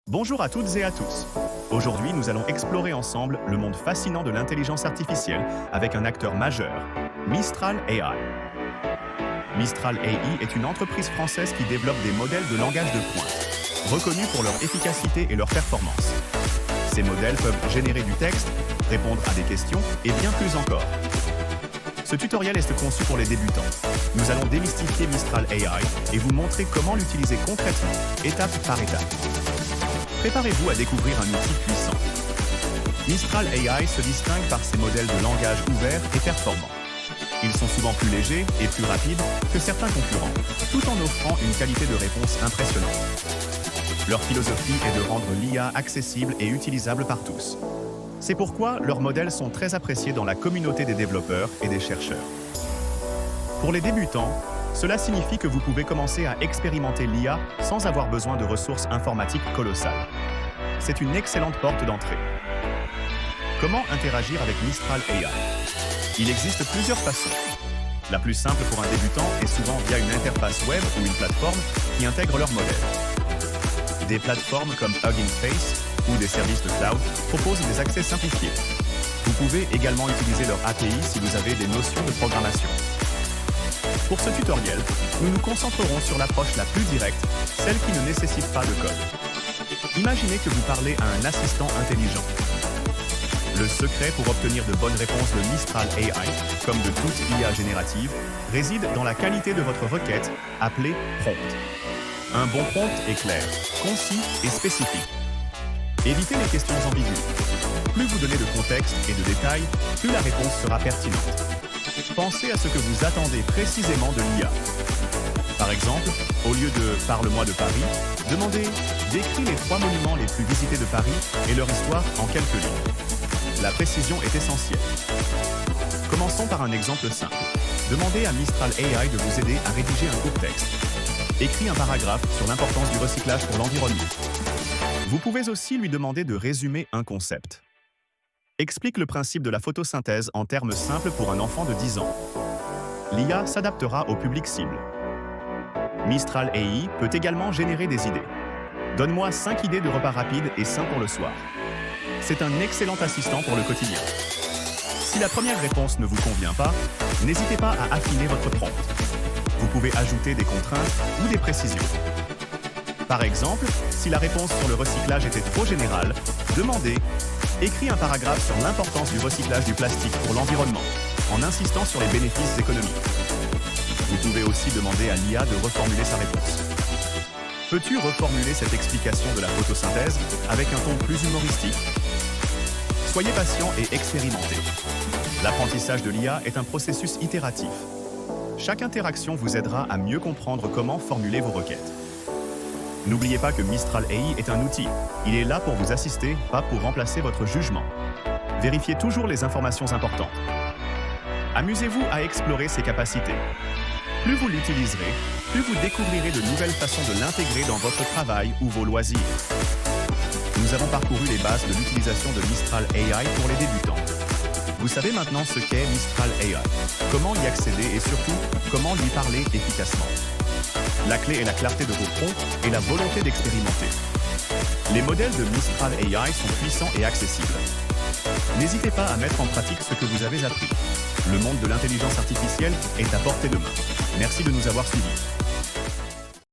Bonjour à toutes et à tous. Aujourd'hui, nous allons explorer ensemble le monde fascinant de l'intelligence artificielle avec un acteur majeur, Mistral AI. Mistral AI est une entreprise française qui développe des modèles de langage de pointe, reconnus pour leur efficacité et leur performance. Ces modèles peuvent générer du texte, répondre à des questions et bien plus encore. Ce tutoriel est conçu pour les débutants. Nous allons démystifier Mistral AI et vous montrer comment l'utiliser concrètement, étape par étape. Préparez-vous à découvrir un outil puissant. Mistral AI se distingue par ses modèles de langage ouverts et performants. Ils sont souvent plus légers et plus rapides que certains concurrents, tout en offrant une qualité de réponse impressionnante. Leur philosophie est de rendre l'IA accessible et utilisable par tous. C'est pourquoi leurs modèles sont très appréciés dans la communauté des développeurs et des chercheurs. Pour les débutants, cela signifie que vous pouvez commencer à expérimenter l'IA sans avoir besoin de ressources informatiques colossales. C'est une excellente porte d'entrée. Comment interagir avec Mistral AI? Il existe plusieurs façons. La plus simple pour un débutant est souvent via une interface web ou une plateforme qui intègre leur modèle. Des plateformes comme Hugging Face ou des services de cloud proposent des accès simplifiés. Vous pouvez également utiliser leur API si vous avez des notions de programmation. Pour ce tutoriel, nous nous concentrerons sur l'approche la plus directe, celle qui ne nécessite pas de code. Imaginez que vous parlez à un assistant intelligent. Le secret pour obtenir de bonnes réponses de Mistral AI, comme de toute IA générative, réside dans la qualité de votre requête, appelée prompt. Un bon prompt est clair, concis et spécifique. Évitez les questions ambiguës. Plus vous donnez de contexte et de détails, plus la réponse sera pertinente. Pensez à ce que vous attendez précisément de l'IA. Par exemple, au lieu de « Parle-moi de Paris », demandez « Décris les 3 monuments les plus visités de Paris et leur histoire en quelques lignes ». La précision est essentielle. Commençons par un exemple simple. Demandez à Mistral AI de vous aider à rédiger un court texte. Écris un paragraphe sur l'importance du recyclage pour l'environnement. Vous pouvez aussi lui demander de résumer un concept. Explique le principe de la photosynthèse en termes simples pour un enfant de 10 ans. L'IA s'adaptera au public cible. Mistral AI peut également générer des idées. Donne-moi 5 idées de repas rapides et sains pour le soir. C'est un excellent assistant pour le quotidien. Si la première réponse ne vous convient pas, n'hésitez pas à affiner votre prompt. Vous pouvez ajouter des contraintes ou des précisions. Par exemple, si la réponse sur le recyclage était trop générale, demandez « Écris un paragraphe sur l'importance du recyclage du plastique pour l'environnement, en insistant sur les bénéfices économiques. » Vous pouvez aussi demander à l'IA de reformuler sa réponse. Peux-tu reformuler cette explication de la photosynthèse avec un ton plus humoristique? Soyez patient et expérimentez. L'apprentissage de l'IA est un processus itératif. Chaque interaction vous aidera à mieux comprendre comment formuler vos requêtes. N'oubliez pas que Mistral AI est un outil. Il est là pour vous assister, pas pour remplacer votre jugement. Vérifiez toujours les informations importantes. Amusez-vous à explorer ses capacités. Plus vous l'utiliserez, plus vous découvrirez de nouvelles façons de l'intégrer dans votre travail ou vos loisirs. Nous avons parcouru les bases de l'utilisation de Mistral AI pour les débutants. Vous savez maintenant ce qu'est Mistral AI, comment y accéder et surtout, comment lui parler efficacement. La clé est la clarté de vos prompts et la volonté d'expérimenter. Les modèles de Mistral AI sont puissants et accessibles. N'hésitez pas à mettre en pratique ce que vous avez appris. Le monde de l'intelligence artificielle est à portée de main. Merci de nous avoir suivis.